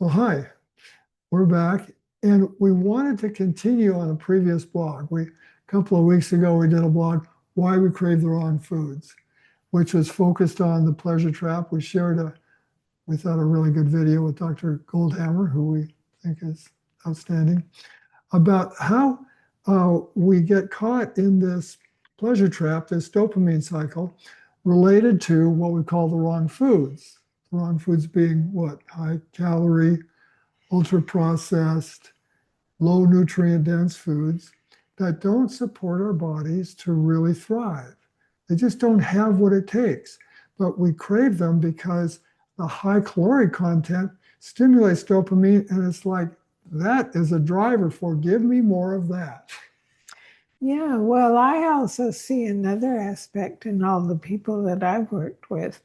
Well, hi, we're back, and we wanted to continue on a previous blog. A couple of weeks ago, we did a blog, Why We Crave the Wrong Foods, which was focused on the pleasure trap. We thought, a really good video with Dr. Goldhamer, who we think is outstanding, about how we get caught in this pleasure trap, this dopamine cycle, related to what we call the wrong foods. The wrong foods being what? High calorie, ultra processed, low nutrient dense foods that don't support our bodies to really thrive. They just don't have what it takes. But we crave them because the high caloric content stimulates dopamine, and it's like that is a driver for give me more of that. Yeah, well, I also see another aspect in all the people that I've worked with.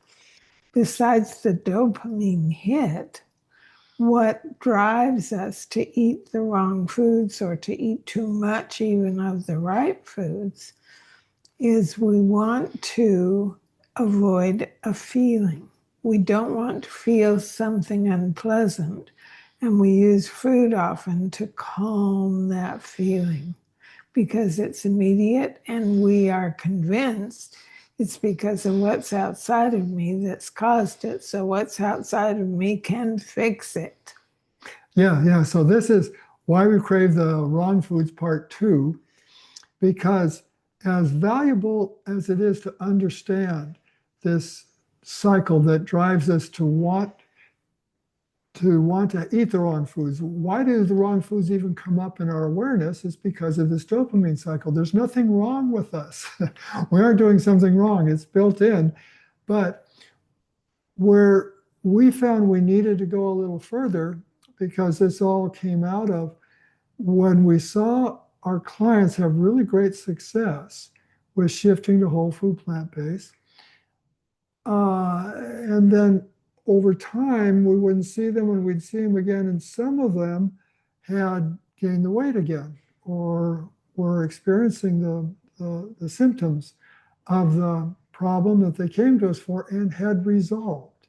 Besides the dopamine hit, what drives us to eat the wrong foods or to eat too much even of the right foods is we want to avoid a feeling. We don't want to feel something unpleasant, and we use food often to calm that feeling because it's immediate and we are convinced it's because of what's outside of me that's caused it. So what's outside of me can fix it. Yeah. So this is why we crave the wrong foods part 2, because as valuable as it is to understand this cycle that drives us to want to eat the wrong foods. Why do the wrong foods even come up in our awareness? It's because of this dopamine cycle. There's nothing wrong with us. We aren't doing something wrong. It's built in. But where we found we needed to go a little further, because this all came out of when we saw our clients have really great success with shifting to whole food plant-based. And then over time, we wouldn't see them and we'd see them again. And some of them had gained the weight again or were experiencing the symptoms of the problem that they came to us for and had resolved.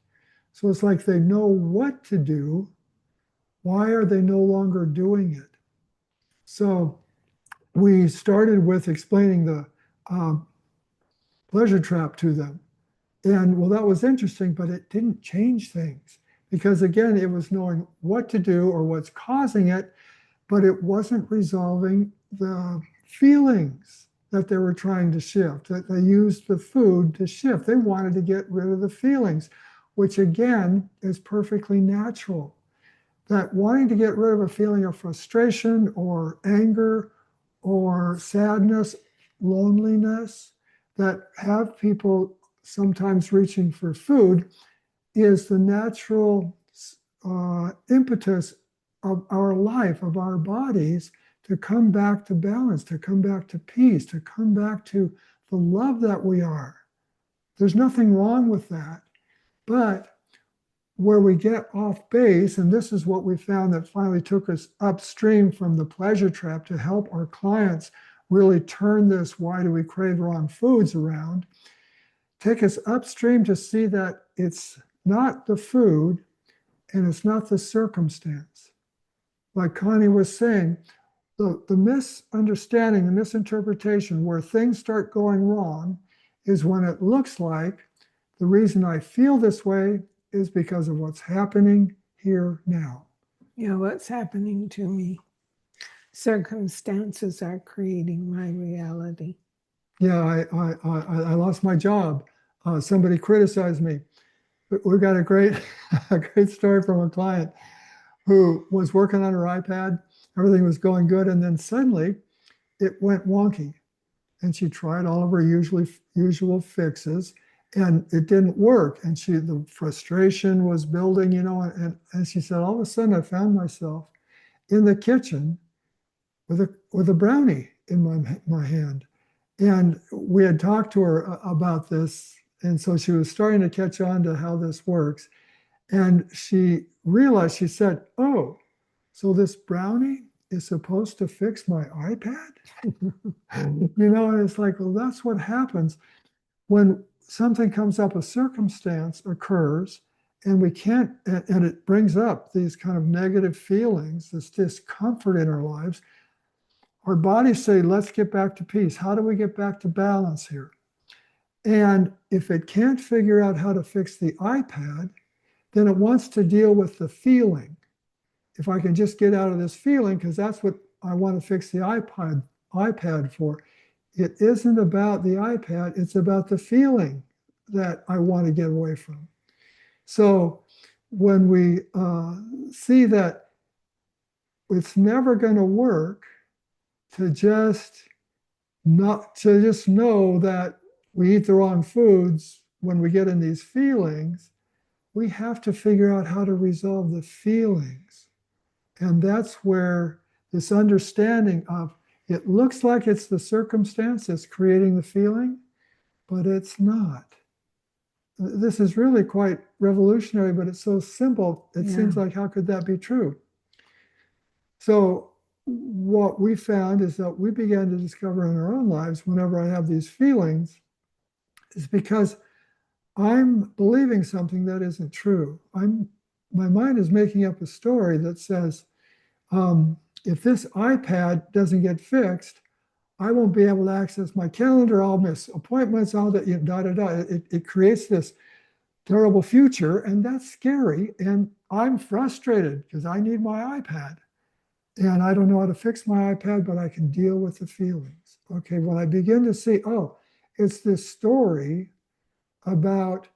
So it's like they know what to do. Why are they no longer doing it? So we started with explaining the pleasure trap to them. And well, that was interesting, but it didn't change things because, again, it was knowing what to do or what's causing it, but it wasn't resolving the feelings that they were trying to shift, that they used the food to shift. They wanted to get rid of the feelings, which, again, is perfectly natural. That wanting to get rid of a feeling of frustration or anger or sadness, loneliness, that have people sometimes reaching for food is the natural impetus of our life, of our bodies, to come back to balance, to come back to peace, to come back to the love that we are. There's nothing wrong with that. But where we get off base, and this is what we found that finally took us upstream from the pleasure trap to help our clients really turn this why do we crave wrong foods around, take us upstream to see that it's not the food and it's not the circumstance. Like Connie was saying, the misunderstanding, the misinterpretation where things start going wrong is when it looks like the reason I feel this way is because of what's happening here now. Yeah, what's happening to me. Circumstances are creating my reality. Yeah, I lost my job. Somebody criticized me. We got a great story from a client who was working on her iPad. Everything was going good, and then suddenly it went wonky. And she tried all of her usual fixes, and it didn't work. And the frustration was building, and she said, all of a sudden I found myself in the kitchen with a brownie in my hand. And we had talked to her about this. And so she was starting to catch on to how this works. And she realized, she said, oh, so this brownie is supposed to fix my iPad? And it's like, well, that's what happens when something comes up, a circumstance occurs, And we can't, and it brings up these kind of negative feelings, this discomfort in our lives. Our bodies say, let's get back to peace. How do we get back to balance here? And if it can't figure out how to fix the iPad, then it wants to deal with the feeling. If I can just get out of this feeling, because that's what I want to fix the iPad for. It isn't about the iPad, it's about the feeling that I want to get away from. So when we see that it's never going to work to just know that we eat the wrong foods when we get in these feelings, we have to figure out how to resolve the feelings. And that's where this understanding of it looks like it's the circumstance that's creating the feeling, but it's not. This is really quite revolutionary, but it's so simple. It seems like, how could that be true? So what we found is that we began to discover in our own lives, whenever I have these feelings, is because I'm believing something that isn't true. My mind is making up a story that says, if this iPad doesn't get fixed, I won't be able to access my calendar. I'll miss appointments. I'll da da da. It creates this terrible future, and that's scary. And I'm frustrated because I need my iPad, and I don't know how to fix my iPad, but I can deal with the feelings. Okay, when I begin to see, oh, it's this story about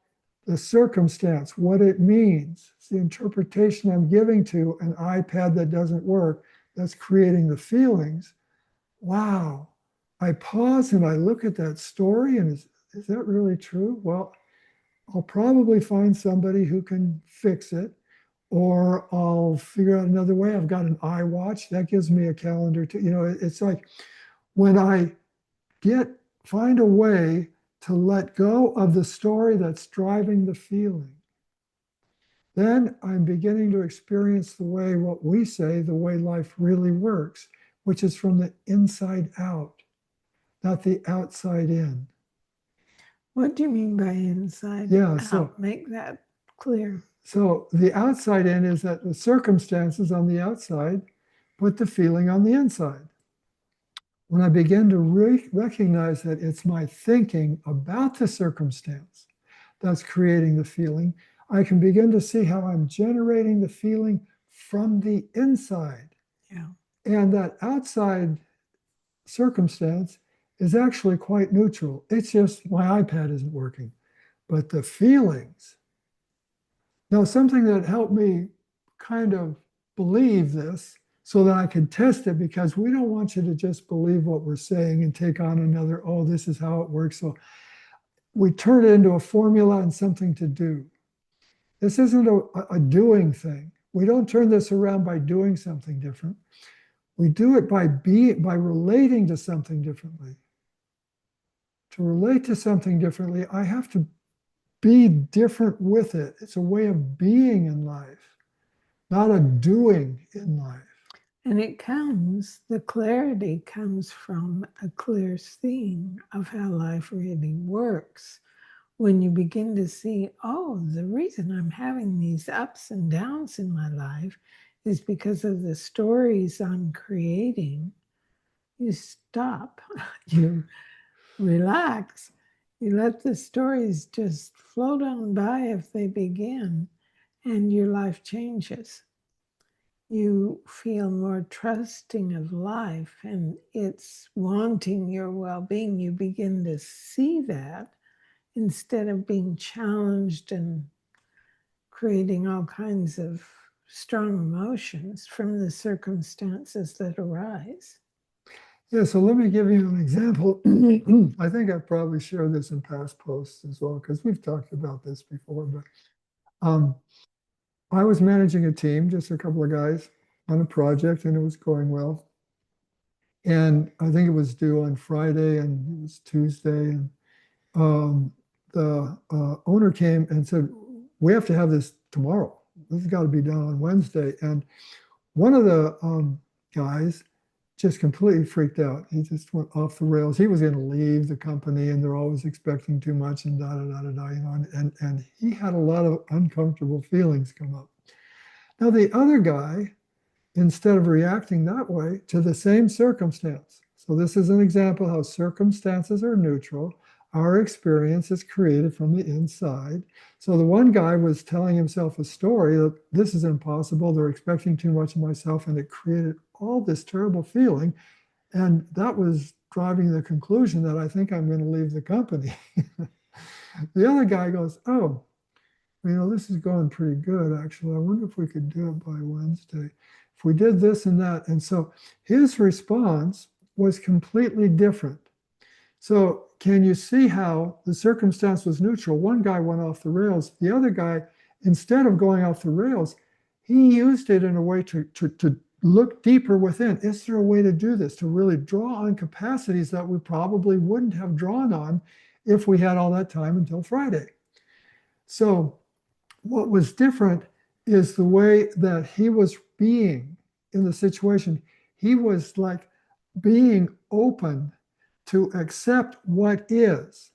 the circumstance, what it means. It's the interpretation I'm giving to an iPad that doesn't work that's creating the feelings. Wow. I pause and I look at that story, and is that really true? Well, I'll probably find somebody who can fix it, or I'll figure out another way. I've got an iWatch that gives me a calendar to, it's like when I find a way to let go of the story that's driving the feeling, then I'm beginning to experience the way, what we say, the way life really works, which is from the inside out, not the outside in. What do you mean by inside Yeah, out? so Make that clear. So the outside in is that the circumstances on the outside put the feeling on the inside. When I begin to recognize that it's my thinking about the circumstance that's creating the feeling, I can begin to see how I'm generating the feeling from the inside. Yeah. And that outside circumstance is actually quite neutral. It's just my iPad isn't working. But the feelings, now something that helped me kind of believe this so that I could test it, because we don't want you to just believe what we're saying and take on another, oh, this is how it works. So we turn it into a formula and something to do. This isn't a doing thing. We don't turn this around by doing something different. We do it by relating to something differently. To relate to something differently, I have to be different with it. It's a way of being in life, not a doing in life. And the clarity comes from a clear seeing of how life really works. When you begin to see, oh, the reason I'm having these ups and downs in my life is because of the stories I'm creating, you stop, you relax, you let the stories just float on by if they begin, and your life changes. You feel more trusting of life and it's wanting your well-being. You begin to see that instead of being challenged and creating all kinds of strong emotions from the circumstances that arise. Yeah, so let me give you an example. I think I've probably shared this in past posts as well, because we've talked about this before. But I was managing a team, just a couple of guys on a project, and it was going well. And I think it was due on Friday, and it was Tuesday. And the owner came and said, we have to have this tomorrow. This has got to be done on Wednesday. And one of the guys just completely freaked out. He just went off the rails. He was going to leave the company, and they're always expecting too much, and da da da da da. And he had a lot of uncomfortable feelings come up. Now the other guy, instead of reacting that way to the same circumstance. So this is an example how circumstances are neutral. Our experience is created from the inside. So the one guy was telling himself a story that this is impossible. They're expecting too much of myself, and it created all this terrible feeling. And that was driving the conclusion that I think I'm going to leave the company. The other guy goes, oh, this is going pretty good, actually. I wonder if we could do it by Wednesday. If we did this and that. And so his response was completely different. So can you see how the circumstance was neutral? One guy went off the rails. The other guy, instead of going off the rails, he used it in a way to look deeper within. Is there a way to do this, to really draw on capacities that we probably wouldn't have drawn on if we had all that time until Friday? So what was different is the way that he was being in the situation. He was like being open to accept what is.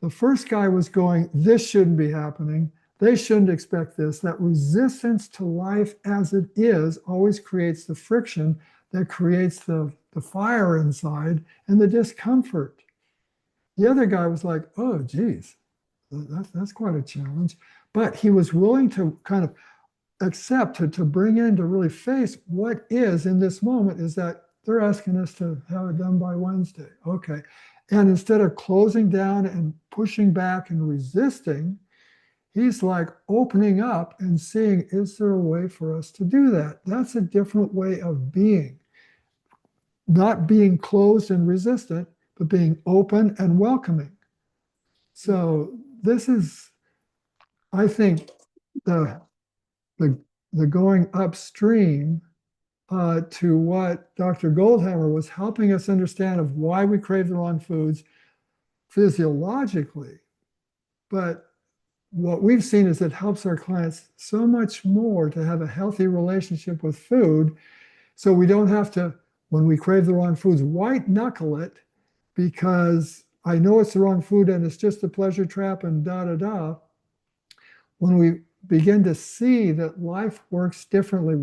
The first guy was going, this shouldn't be happening. They shouldn't expect this. That resistance to life as it is always creates the friction that creates the fire inside and the discomfort. The other guy was like, oh, geez, that's quite a challenge. But he was willing to kind of accept, to bring in, to really face what is in this moment is that they're asking us to have it done by Wednesday. Okay. And instead of closing down and pushing back and resisting, he's like opening up and seeing, is there a way for us to do that? That's a different way of being. Not being closed and resistant, but being open and welcoming. So this is, I think, the going upstream to what Dr. Goldhamer was helping us understand of why we crave the wrong foods physiologically. But what we've seen is it helps our clients so much more to have a healthy relationship with food. So we don't have to, when we crave the wrong foods, white knuckle it because I know it's the wrong food and it's just a pleasure trap and da da da. When we begin to see that life works differently,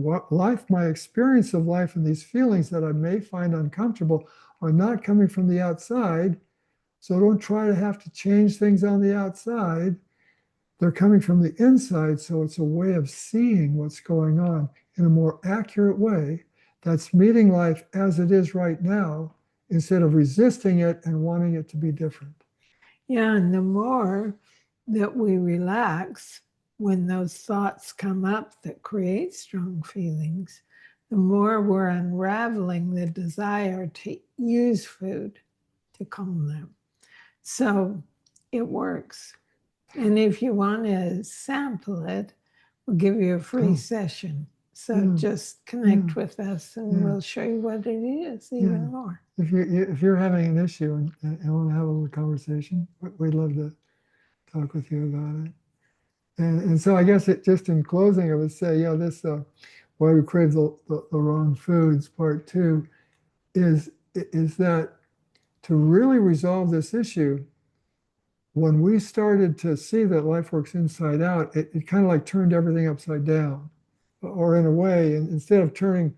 my experience of life and these feelings that I may find uncomfortable are not coming from the outside. So don't try to have to change things on the outside. They're coming from the inside. So it's a way of seeing what's going on in a more accurate way that's meeting life as it is right now instead of resisting it and wanting it to be different. Yeah, and the more that we relax when those thoughts come up that create strong feelings, the more we're unraveling the desire to use food to calm them. So it works. And if you want to sample it, we'll give you a free session. So just connect with us and we'll show you what it is even more. If you're having an issue and want to have a little conversation, we'd love to talk with you about it. And so I guess just in closing, I would say, this why we crave the wrong foods, part 2, is that to really resolve this issue, when we started to see that life works inside out, it kind of like turned everything upside down. Or in a way, instead of turning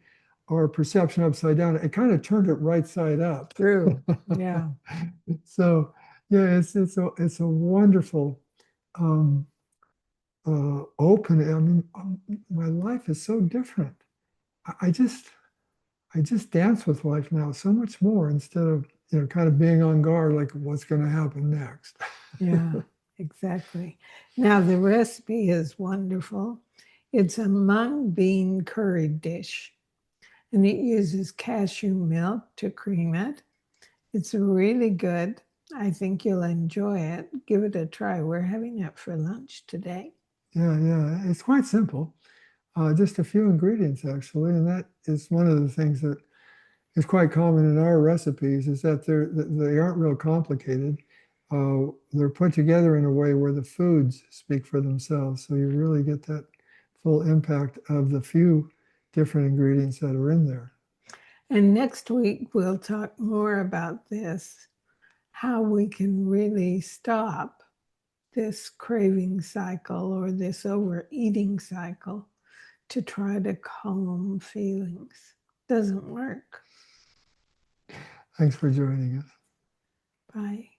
our perception upside down, it kind of turned it right side up. True. Yeah. So it's a wonderful open. I mean, my life is so different. I just dance with life now so much more instead of kind of being on guard, like what's going to happen next. Yeah, exactly. Now the recipe is wonderful. It's a mung bean curry dish, and it uses cashew milk to cream it. It's really good. I think you'll enjoy it. Give it a try. We're having it for lunch today. Yeah. It's quite simple. Just a few ingredients, actually. And that is one of the things that is quite common in our recipes is that they aren't real complicated. They're put together in a way where the foods speak for themselves. So you really get that full impact of the few different ingredients that are in there. And next week, we'll talk more about this, how we can really stop this craving cycle or this overeating cycle to try to calm feelings. Doesn't work. Thanks for joining us. Bye.